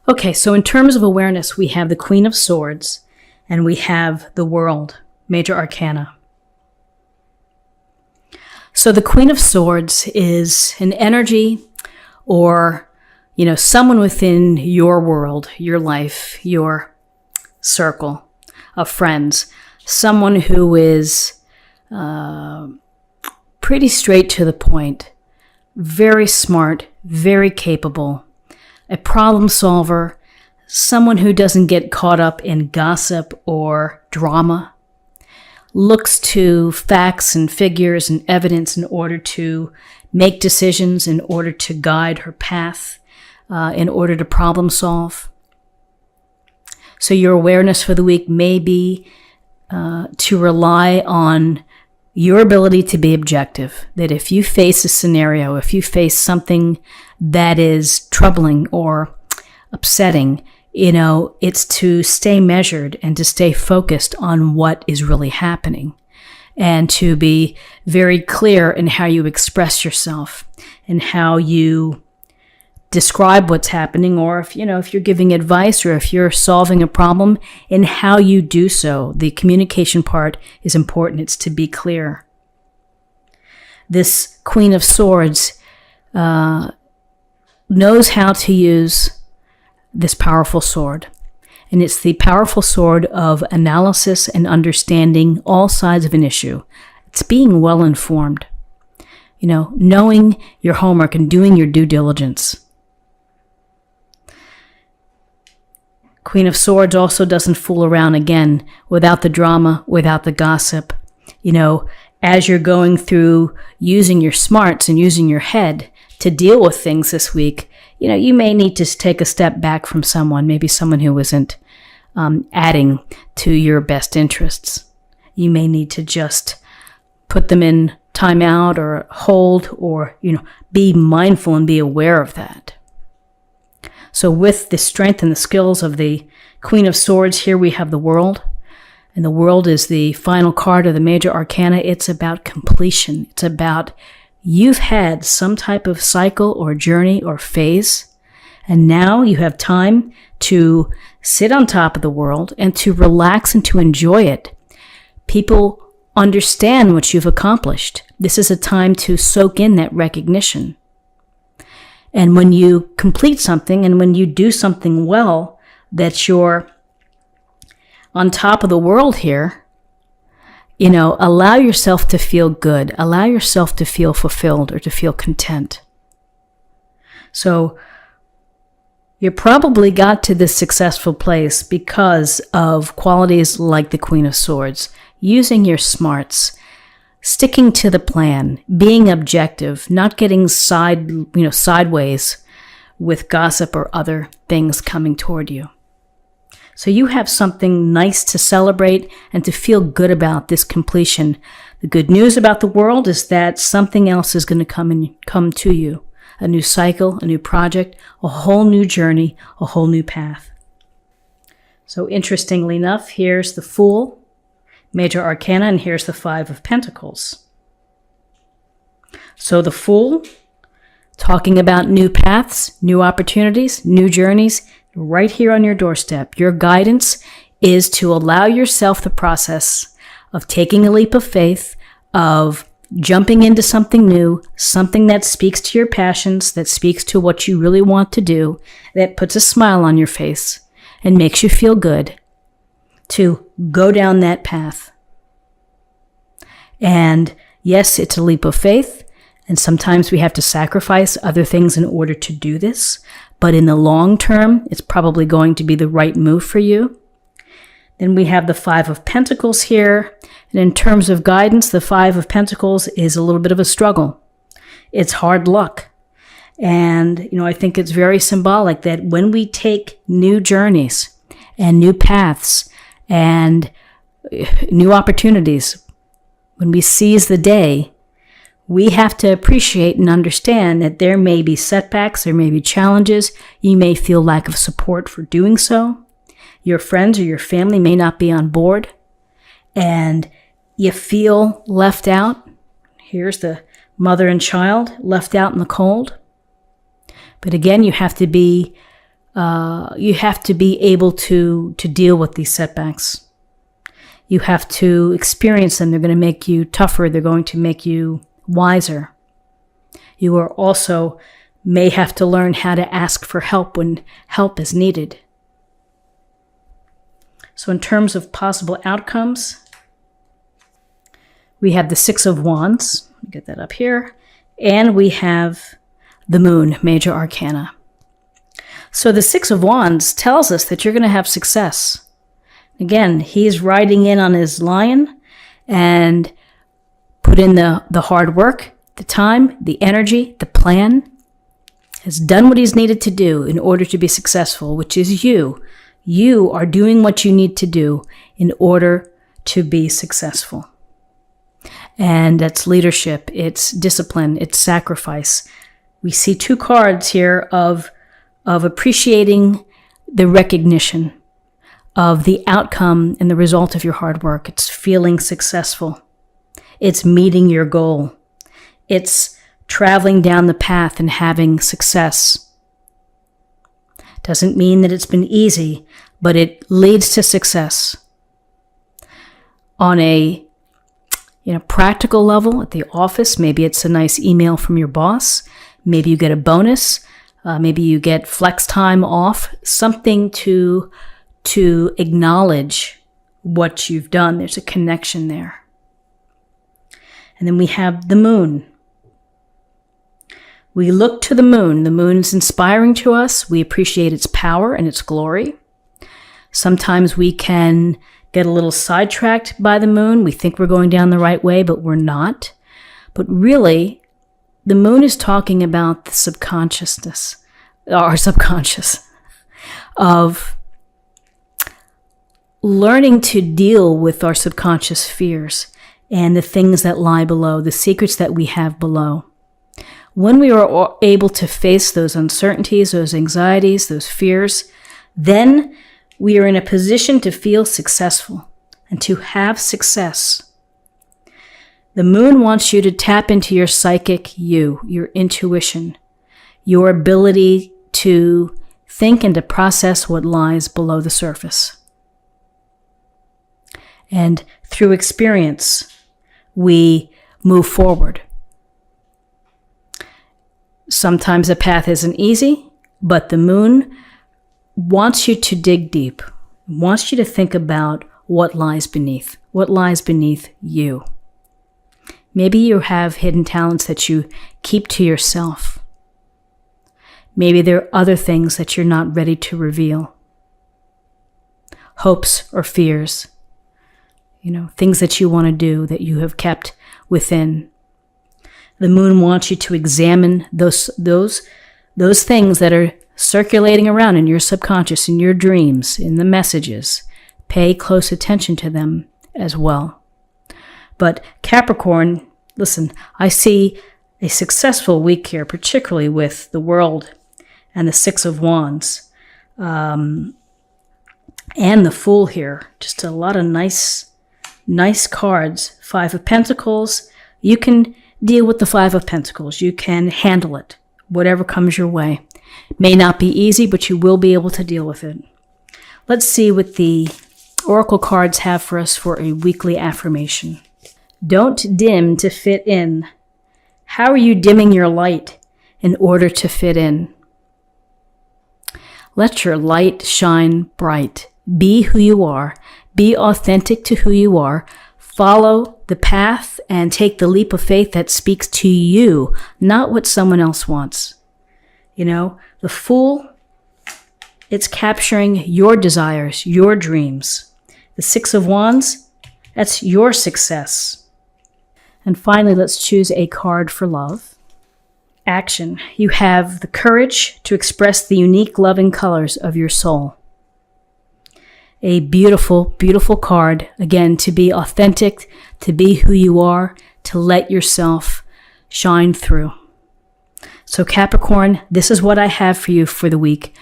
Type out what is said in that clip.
Okay, so in terms of awareness, we have the Queen of Swords and we have the World, Major Arcana. So the Queen of Swords is an energy or, someone within your world, your life, your circle of friends, someone who is pretty straight to the point, very smart, very capable, a problem solver, someone who doesn't get caught up in gossip or drama, looks to facts and figures and evidence in order to make decisions, in order to guide her path, in order to problem solve. So your awareness for the week may be to rely on your ability to be objective, that if you face a scenario, if you face something that is troubling or upsetting, it's to stay measured and to stay focused on what is really happening and to be very clear in how you express yourself and how you describe what's happening, or if you're giving advice or if you're solving a problem, in how you do so. The communication part is important. It's to be clear. This Queen of Swords knows how to use this powerful sword. And it's the powerful sword of analysis and understanding all sides of an issue. It's being well informed. Knowing your homework and doing your due diligence. Queen of Swords also doesn't fool around, again, without the drama, without the gossip. As you're going through using your smarts and using your head to deal with things this week, you may need to take a step back from someone, maybe someone who isn't adding to your best interests. You may need to just put them in timeout or hold or, be mindful and be aware of that. So with the strength and the skills of the Queen of Swords, here we have the World. And the World is the final card of the Major Arcana. It's about completion. It's about you've had some type of cycle or journey or phase, and now you have time to sit on top of the world and to relax and to enjoy it. People understand what you've accomplished. This is a time to soak in that recognition. And when you complete something and when you do something well, that you're on top of the world here, allow yourself to feel good. Allow yourself to feel fulfilled or to feel content. So you probably got to this successful place because of qualities like the Queen of Swords, using your smarts, sticking to the plan, being objective, not getting sideways with gossip or other things coming toward you. So you have something nice to celebrate and to feel good about this completion. The good news about the world is that something else is going to come to you. A new cycle, a new project, a whole new journey, a whole new path. So interestingly enough, here's the Fool, Major Arcana, and here's the Five of Pentacles. So the Fool, talking about new paths, new opportunities, new journeys, right here on your doorstep. Your guidance is to allow yourself the process of taking a leap of faith, of jumping into something new, something that speaks to your passions, that speaks to what you really want to do, that puts a smile on your face and makes you feel good, to go down that path. And yes, it's a leap of faith, and sometimes we have to sacrifice other things in order to do this, but in the long term, it's probably going to be the right move for you. Then we have the Five of Pentacles here, and in terms of guidance, the Five of Pentacles is a little bit of a struggle. It's hard luck. And, I think it's very symbolic that when we take new journeys and new paths and new opportunities, when we seize the day, we have to appreciate and understand that there may be setbacks, there may be challenges. You may feel lack of support for doing so. Your friends or your family may not be on board, and you feel left out. Here's the mother and child left out in the cold. But again, you have to be You have to be able to deal with these setbacks. You have to experience them. They're going to make you tougher. They're going to make you wiser. You are also may have to learn how to ask for help when help is needed. So in terms of possible outcomes, we have the Six of Wands. Get that up here. And we have the Moon, Major Arcana. So the Six of Wands tells us that you're going to have success. Again, he's riding in on his lion and put in the hard work, the time, the energy, the plan, has done what he's needed to do in order to be successful, which is you. You are doing what you need to do in order to be successful. And that's leadership, it's discipline, it's sacrifice. We see two cards here of appreciating the recognition of the outcome and the result of your hard work. It's feeling successful. It's meeting your goal. It's traveling down the path and having success. Doesn't mean that it's been easy, but it leads to success. On a practical level at the office, maybe it's a nice email from your boss. Maybe you get a bonus. Maybe you get flex time off. Something to acknowledge what you've done. There's a connection there. And then we have the Moon. We look to the Moon. The Moon is inspiring to us. We appreciate its power and its glory. Sometimes we can get a little sidetracked by the Moon. We think we're going down the right way, but we're not. But really, the Moon is talking about the subconsciousness, our subconscious, of learning to deal with our subconscious fears and the things that lie below, the secrets that we have below. When we are able to face those uncertainties, those anxieties, those fears, then we are in a position to feel successful and to have success. The Moon wants you to tap into your psychic you, your intuition, your ability to think and to process what lies below the surface. And through experience, we move forward. Sometimes the path isn't easy, but the Moon wants you to dig deep, wants you to think about what lies beneath you. Maybe you have hidden talents that you keep to yourself. Maybe there are other things that you're not ready to reveal. Hopes or fears, things that you want to do that you have kept within. The Moon wants you to examine those things that are circulating around in your subconscious, in your dreams, in the messages. Pay close attention to them as well. But Capricorn, listen, I see a successful week here, particularly with the World and the Six of Wands, and the Fool here. Just a lot of nice cards. Five of Pentacles. You can deal with the Five of Pentacles. You can handle it, whatever comes your way. May not be easy, but you will be able to deal with it. Let's see what the Oracle cards have for us for a weekly affirmation. Don't dim to fit in. How are you dimming your light in order to fit in? Let your light shine bright. Be who you are. Be authentic to who you are. Follow the path and take the leap of faith that speaks to you, not what someone else wants. The Fool, it's capturing your desires, your dreams. The Six of Wands, that's your success. And finally, let's choose a card for love. Action. You have the courage to express the unique loving colors of your soul. A beautiful, beautiful card. Again, to be authentic, to be who you are, to let yourself shine through. So Capricorn, this is what I have for you for the week.